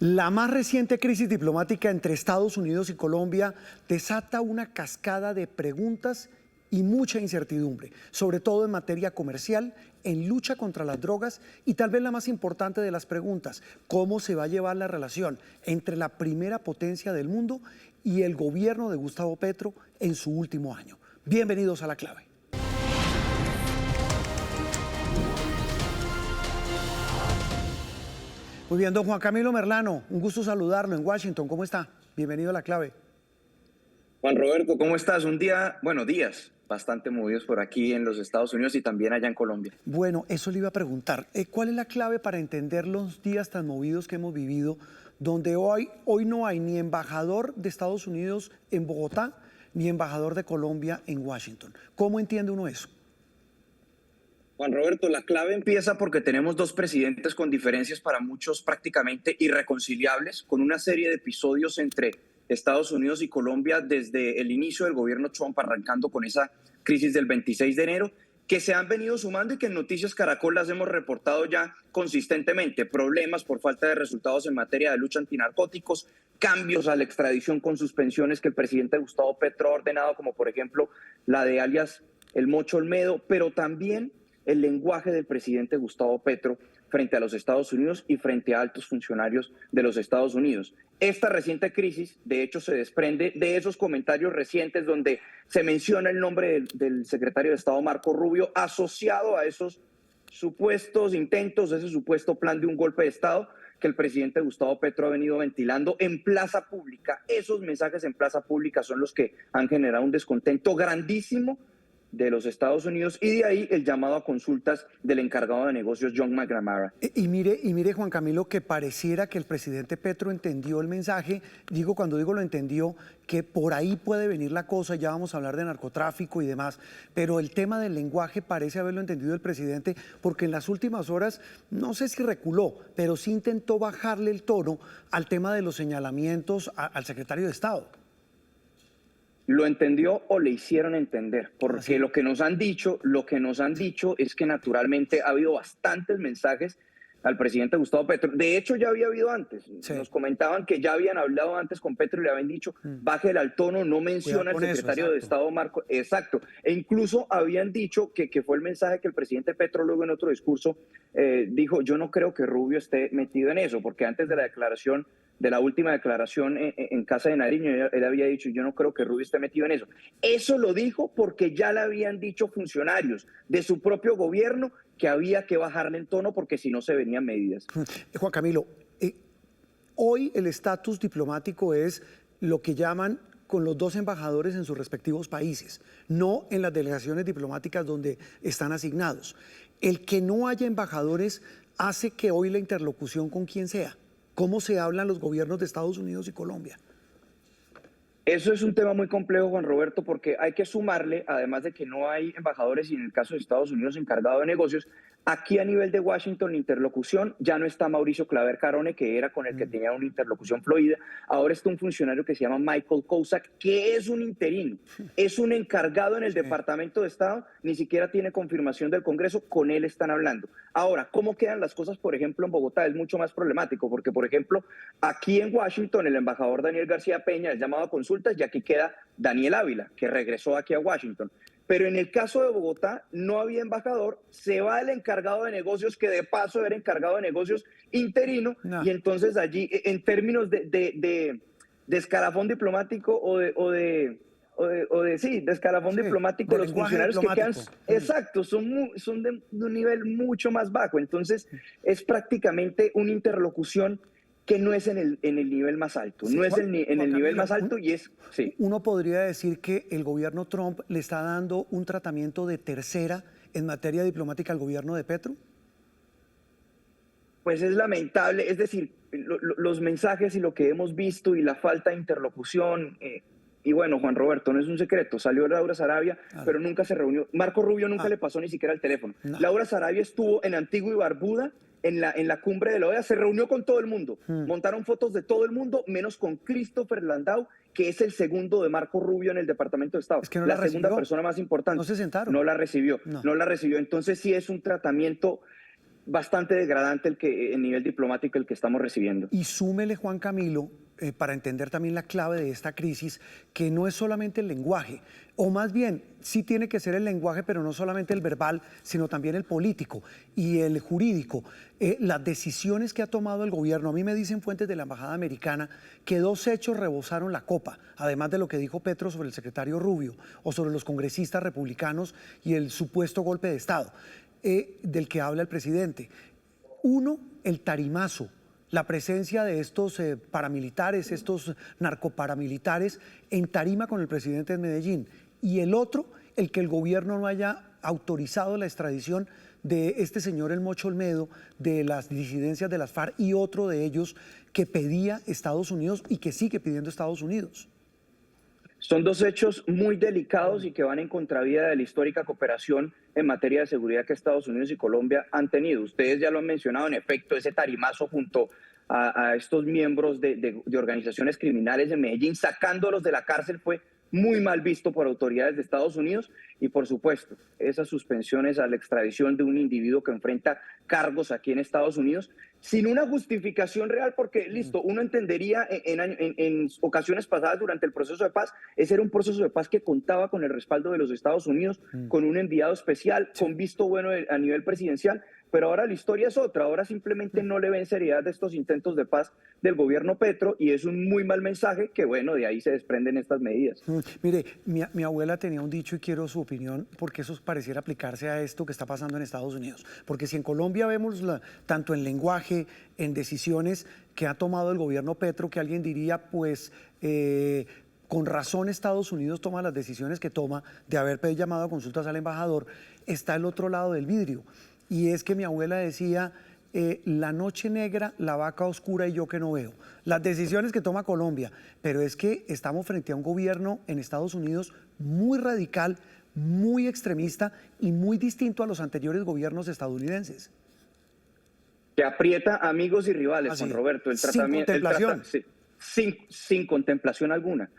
La más reciente crisis diplomática entre Estados Unidos y Colombia desata una cascada de preguntas y mucha incertidumbre, sobre todo en materia comercial, en lucha contra las drogas y tal vez la más importante de las preguntas, ¿cómo se va a llevar la relación entre la primera potencia del mundo y el gobierno de Gustavo Petro en su último año? Bienvenidos a La Clave. Muy bien, don Juan Camilo Merlano, un gusto saludarlo en Washington. ¿Cómo está? Bienvenido a La Clave. Juan Roberto, ¿cómo estás? Días bastante movidos por aquí en los Estados Unidos y también allá en Colombia. Bueno, eso le iba a preguntar. ¿Cuál es la clave para entender los días tan movidos que hemos vivido, donde hoy no hay ni embajador de Estados Unidos en Bogotá, ni embajador de Colombia en Washington? ¿Cómo entiende uno eso? Juan Roberto, la clave empieza porque tenemos dos presidentes con diferencias para muchos prácticamente irreconciliables, con una serie de episodios entre Estados Unidos y Colombia desde el inicio del gobierno Trump, arrancando con esa crisis del 26 de enero, que se han venido sumando y que en Noticias Caracol las hemos reportado ya consistentemente. Problemas por falta de resultados en materia de lucha antinarcóticos, cambios a la extradición con suspensiones que el presidente Gustavo Petro ha ordenado, como por ejemplo la de alias El Mocho Olmedo, pero también el lenguaje del presidente Gustavo Petro frente a los Estados Unidos y frente a altos funcionarios de los Estados Unidos. Esta reciente crisis, de hecho, se desprende de esos comentarios recientes donde se menciona el nombre del secretario de Estado Marco Rubio asociado a esos supuestos intentos, ese supuesto plan de un golpe de Estado que el presidente Gustavo Petro ha venido ventilando en plaza pública. Esos mensajes en plaza pública son los que han generado un descontento grandísimo de los Estados Unidos y de ahí el llamado a consultas del encargado de negocios John McNamara. Y mire, Juan Camilo, que pareciera que el presidente Petro entendió el mensaje. Cuando digo lo entendió, que por ahí puede venir la cosa, ya vamos a hablar de narcotráfico y demás, pero el tema del lenguaje parece haberlo entendido el presidente, porque en las últimas horas, no sé si reculó, pero sí intentó bajarle el tono al tema de los señalamientos al secretario de Estado. Lo entendió o le hicieron entender, porque lo que nos han dicho es que naturalmente ha habido bastantes mensajes al presidente Gustavo Petro. De hecho, ya había habido antes. Sí. Nos comentaban que ya habían hablado antes con Petro y le habían dicho, bájele al tono, no menciona al secretario de Estado Marco. Exacto. E incluso habían dicho que fue el mensaje que el presidente Petro luego en otro discurso dijo, yo no creo que Rubio esté metido en eso, porque antes de la última declaración en Casa de Nariño, él había dicho, yo no creo que Rubio esté metido en eso. Eso lo dijo porque ya le habían dicho funcionarios de su propio gobierno que había que bajarle el tono porque si no se venían medidas. Juan Camilo, hoy el estatus diplomático es lo que llaman con los dos embajadores en sus respectivos países, no en las delegaciones diplomáticas donde están asignados. El que no haya embajadores hace que hoy la interlocución con quien sea. ¿Cómo se hablan los gobiernos de Estados Unidos y Colombia? Eso es un tema muy complejo, Juan Roberto, porque hay que sumarle, además de que no hay embajadores y en el caso de Estados Unidos encargado de negocios, aquí a nivel de Washington la interlocución ya no está Mauricio Claver Carone, que era con el que tenía una interlocución fluida, ahora está un funcionario que se llama Michael Kozak, que es un interino, es un encargado en el Departamento de Estado, ni siquiera tiene confirmación del Congreso, con él están hablando. Ahora, ¿cómo quedan las cosas, por ejemplo, en Bogotá? Es mucho más problemático, porque, por ejemplo, aquí en Washington el embajador Daniel García Peña es llamado a consultas y aquí queda Daniel Ávila, que regresó aquí a Washington. Pero en el caso de Bogotá no había embajador, se va el encargado de negocios, que de paso era encargado de negocios interino, y entonces allí, en términos de escalafón diplomático de escalafón diplomático, los funcionarios que quedan, exacto, son de un nivel mucho más bajo. Entonces es prácticamente una interlocución que no es en el nivel más alto, no es en el nivel más alto y es... Sí. Uno podría decir que el gobierno Trump le está dando un tratamiento de tercera en materia diplomática al gobierno de Petro. Pues es lamentable, es decir, los mensajes y lo que hemos visto y la falta de interlocución... Y bueno, Juan Roberto, no es un secreto, salió Laura Sarabia, pero nunca se reunió. Marco Rubio nunca le pasó ni siquiera el teléfono. Laura Sarabia estuvo en Antigua y Barbuda, en la cumbre de la OEA, se reunió con todo el mundo. Montaron fotos de todo el mundo, menos con Christopher Landau, que es el segundo de Marco Rubio en el Departamento de Estado. Es que no la segunda persona más importante. No se sentaron. No la recibió. Entonces sí es un tratamiento bastante degradante el nivel diplomático el que estamos recibiendo. Y súmele, Juan Camilo, para entender también la clave de esta crisis, que no es solamente el lenguaje, o más bien, sí tiene que ser el lenguaje, pero no solamente el verbal, sino también el político y el jurídico. Las decisiones que ha tomado el gobierno, a mí me dicen fuentes de la Embajada Americana que dos hechos rebosaron la copa, además de lo que dijo Petro sobre el secretario Rubio o sobre los congresistas republicanos y el supuesto golpe de Estado del que habla el presidente. Uno, el tarimazo, la presencia de estos paramilitares, estos narcoparamilitares en tarima con el presidente de Medellín. Y el otro, el que el gobierno no haya autorizado la extradición de este señor El Mocho Olmedo, de las disidencias de las FARC y otro de ellos que pedía Estados Unidos y que sigue pidiendo Estados Unidos. Son dos hechos muy delicados y que van en contravía de la histórica cooperación en materia de seguridad que Estados Unidos y Colombia han tenido. Ustedes ya lo han mencionado, en efecto, ese tarimazo junto a estos miembros de organizaciones criminales de Medellín, sacándolos de la cárcel, fue muy mal visto por autoridades de Estados Unidos y, por supuesto, esas suspensiones a la extradición de un individuo que enfrenta cargos aquí en Estados Unidos sin una justificación real, porque, listo, uno entendería en ocasiones pasadas durante el proceso de paz, ese era un proceso de paz que contaba con el respaldo de los Estados Unidos, con un enviado especial, con visto bueno a nivel presidencial, pero ahora la historia es otra, ahora simplemente no le ven seriedad de estos intentos de paz del gobierno Petro y es un muy mal mensaje que, bueno, de ahí se desprenden estas medidas. Mire, mi abuela tenía un dicho y quiero su opinión porque eso pareciera aplicarse a esto que está pasando en Estados Unidos. Porque si en Colombia vemos tanto en lenguaje, en decisiones que ha tomado el gobierno Petro, que alguien diría, pues, con razón Estados Unidos toma las decisiones que toma de haber llamado a consultas al embajador, está el otro lado del vidrio. Y es que mi abuela decía, la noche negra, la vaca oscura y yo que no veo. Las decisiones que toma Colombia, pero es que estamos frente a un gobierno en Estados Unidos muy radical, muy extremista y muy distinto a los anteriores gobiernos estadounidenses. Que aprieta amigos y rivales, Juan Roberto. El tratamiento, sin contemplación. Sin contemplación alguna.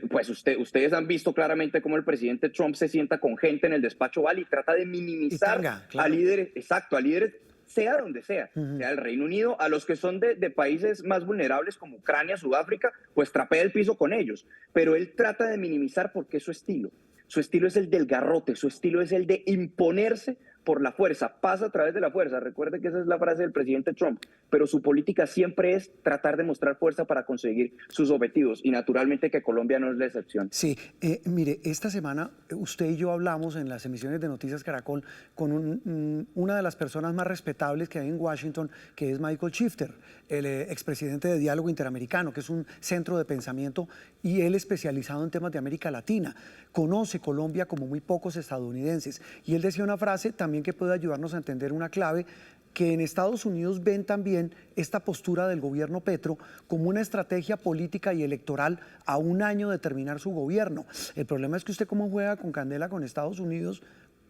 Pues ustedes han visto claramente cómo el presidente Trump se sienta con gente en el despacho Oval y trata de minimizar a líderes, exacto, a líderes, sea donde sea, sea el Reino Unido, a los que son de países más vulnerables como Ucrania, Sudáfrica, pues trapea el piso con ellos. Pero él trata de minimizar porque es su estilo. Su estilo es el del garrote, su estilo es el de imponerse por la fuerza, pasa a través de la fuerza. Recuerde que esa es la frase del presidente Trump, pero su política siempre es tratar de mostrar fuerza para conseguir sus objetivos y naturalmente que Colombia no es la excepción. Sí, mire, esta semana usted y yo hablamos en las emisiones de Noticias Caracol con una de las personas más respetables que hay en Washington, que es Michael Shifter, el expresidente de Diálogo Interamericano, que es un centro de pensamiento y él especializado en temas de América Latina. Conoce Colombia como muy pocos estadounidenses y él decía una frase también que puede ayudarnos a entender una clave, que en Estados Unidos ven también esta postura del gobierno Petro como una estrategia política y electoral a un año de terminar su gobierno. El problema es que usted cómo juega con candela con Estados Unidos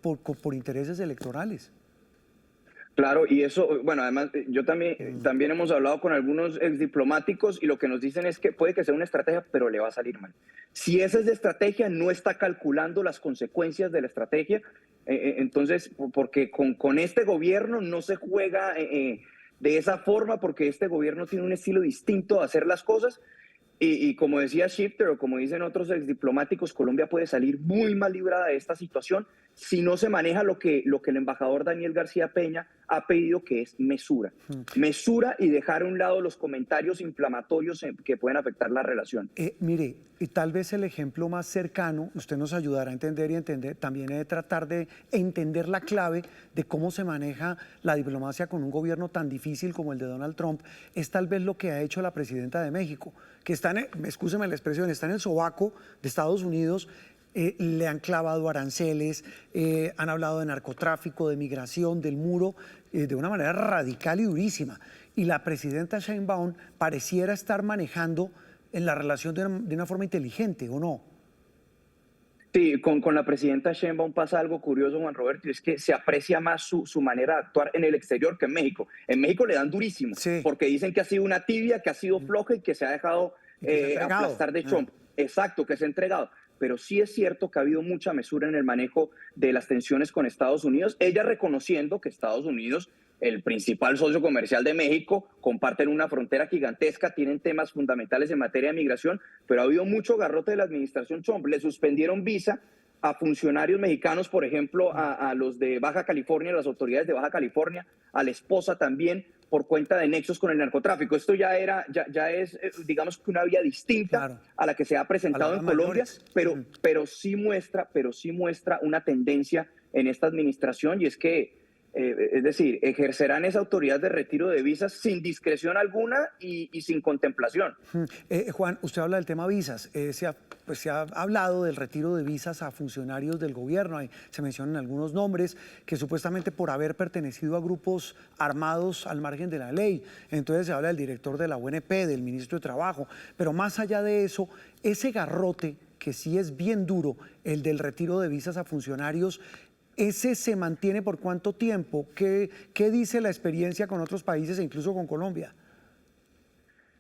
por intereses electorales. Claro, y eso, bueno, además yo también hemos hablado con algunos exdiplomáticos y lo que nos dicen es que puede que sea una estrategia, pero le va a salir mal. Si esa es la estrategia, no está calculando las consecuencias de la estrategia, entonces, porque con este gobierno no se juega de esa forma, porque este gobierno tiene un estilo distinto de hacer las cosas. Y como decía Shifter o como dicen otros exdiplomáticos, Colombia puede salir muy mal librada de esta situación si no se maneja lo que el embajador Daniel García Peña ha pedido, que es mesura. Mesura y dejar a un lado los comentarios inflamatorios que pueden afectar la relación. Mire, y tal vez el ejemplo más cercano, usted nos ayudará a entender y entender, también es tratar de entender la clave de cómo se maneja la diplomacia con un gobierno tan difícil como el de Donald Trump, es tal vez lo que ha hecho la presidenta de México, que está excúseme la expresión, está en el sobaco de Estados Unidos. Le han clavado aranceles, han hablado de narcotráfico, de migración, del muro, de una manera radical y durísima. Y la presidenta Sheinbaum pareciera estar manejando en la relación de una forma inteligente, ¿o no? Sí, con la presidenta Sheinbaum pasa algo curioso, Juan Roberto, y es que se aprecia más su manera de actuar en el exterior que en México. En México le dan durísimo, porque dicen que ha sido una tibia, que ha sido floja y que se ha dejado aplastar de Trump. Exacto, que se ha entregado. Pero sí es cierto que ha habido mucha mesura en el manejo de las tensiones con Estados Unidos, ella reconociendo que Estados Unidos el principal socio comercial de México, comparten una frontera gigantesca, tienen temas fundamentales en materia de migración, pero ha habido mucho garrote de la administración Trump. Le suspendieron visa a funcionarios mexicanos, por ejemplo, a los de Baja California, las autoridades de Baja California, a la esposa también, por cuenta de nexos con el narcotráfico. Esto ya es, digamos que una vía distinta, claro, a la que se ha presentado en Colombia, pero sí muestra una tendencia en esta administración, y es que, es decir, ejercerán esa autoridad de retiro de visas sin discreción alguna y sin contemplación. Juan, usted habla del tema visas. Se ha hablado del retiro de visas a funcionarios del gobierno. Se mencionan algunos nombres que supuestamente por haber pertenecido a grupos armados al margen de la ley. Entonces se habla del director de la UNP, del ministro de Trabajo. Pero más allá de eso, ese garrote, que sí es bien duro, el del retiro de visas a funcionarios, ¿ese se mantiene por cuánto tiempo? ¿Qué dice la experiencia con otros países e incluso con Colombia?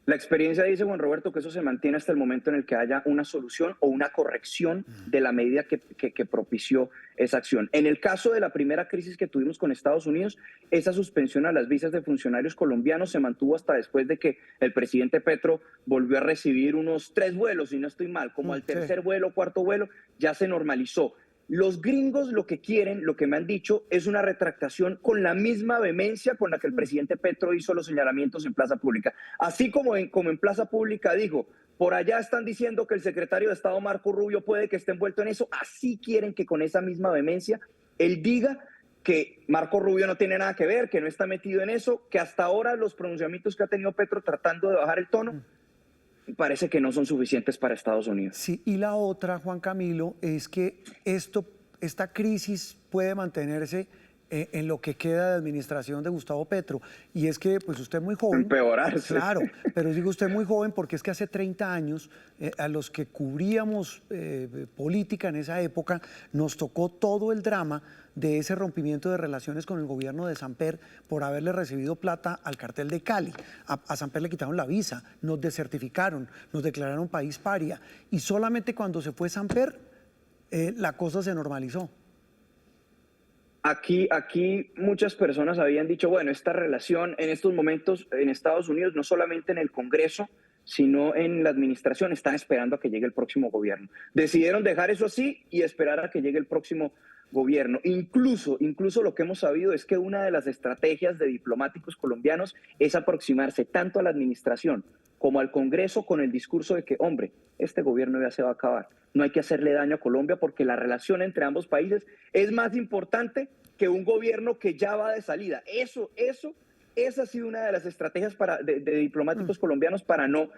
La experiencia dice, Juan Roberto, que eso se mantiene hasta el momento en el que haya una solución o una corrección de la medida que propició esa acción. En el caso de la primera crisis que tuvimos con Estados Unidos, esa suspensión a las visas de funcionarios colombianos se mantuvo hasta después de que el presidente Petro volvió a recibir unos 3 vuelos, si no estoy mal, como al tercer vuelo, cuarto vuelo, ya se normalizó. Los gringos lo que quieren, lo que me han dicho, es una retractación con la misma vehemencia con la que el presidente Petro hizo los señalamientos en plaza pública. Así como en plaza pública dijo, por allá están diciendo que el secretario de Estado Marco Rubio puede que esté envuelto en eso, así quieren que con esa misma vehemencia él diga que Marco Rubio no tiene nada que ver, que no está metido en eso, que hasta ahora los pronunciamientos que ha tenido Petro tratando de bajar el tono parece que no son suficientes para Estados Unidos. Sí, y la otra, Juan Camilo, es que esta crisis puede mantenerse en lo que queda de administración de Gustavo Petro. Y es que, pues usted es muy joven. Empeorarse. Claro, pero digo usted muy joven porque es que hace 30 años, a los que cubríamos política en esa época, nos tocó todo el drama de ese rompimiento de relaciones con el gobierno de Samper por haberle recibido plata al cartel de Cali. A Samper le quitaron la visa, nos desertificaron, nos declararon país paria. Y solamente cuando se fue Samper, la cosa se normalizó. Aquí muchas personas habían dicho, bueno, esta relación en estos momentos en Estados Unidos, no solamente en el Congreso, sino en la administración, están esperando a que llegue el próximo gobierno. Decidieron dejar eso así y esperar a que llegue el próximo gobierno. Incluso lo que hemos sabido es que una de las estrategias de diplomáticos colombianos es aproximarse tanto a la administración como al Congreso con el discurso de que, hombre, este gobierno ya se va a acabar. No hay que hacerle daño a Colombia porque la relación entre ambos países es más importante que un gobierno que ya va de salida. Esa ha sido una de las estrategias de diplomáticos colombianos para no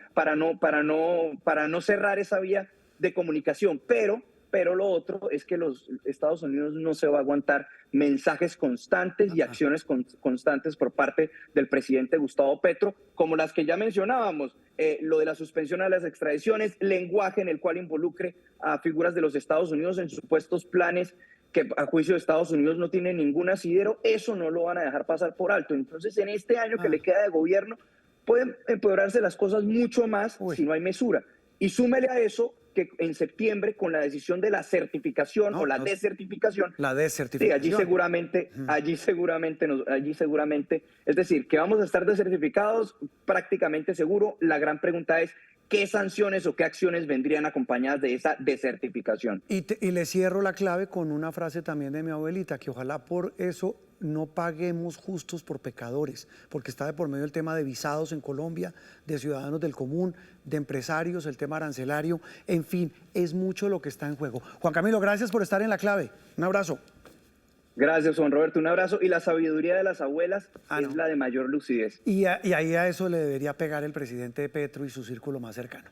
cerrar esa vía de comunicación. Pero lo otro es que los Estados Unidos no se va a aguantar mensajes constantes y acciones constantes por parte del presidente Gustavo Petro, como las que ya mencionábamos, lo de la suspensión a las extradiciones, lenguaje en el cual involucre a figuras de los Estados Unidos en supuestos planes que a juicio de Estados Unidos no tienen ningún asidero. Eso no lo van a dejar pasar por alto. Entonces, en este año que le queda de gobierno, pueden empeorarse las cosas mucho más si no hay mesura. Y súmele a eso que en septiembre, con la decisión de la certificación desertificación, sí, allí seguramente, es decir, que vamos a estar desertificados prácticamente seguro. La gran pregunta es, ¿qué sanciones o qué acciones vendrían acompañadas de esa desertificación? Y le cierro la clave con una frase también de mi abuelita, que ojalá por eso no paguemos justos por pecadores, porque está de por medio el tema de visados en Colombia, de ciudadanos del común, de empresarios, el tema arancelario, en fin, es mucho lo que está en juego. Juan Camilo, gracias por estar en la clave. Un abrazo. Gracias, Juan Roberto, un abrazo. Y la sabiduría de las abuelas es la de mayor lucidez. Y ahí a eso le debería pegar el presidente Petro y su círculo más cercano.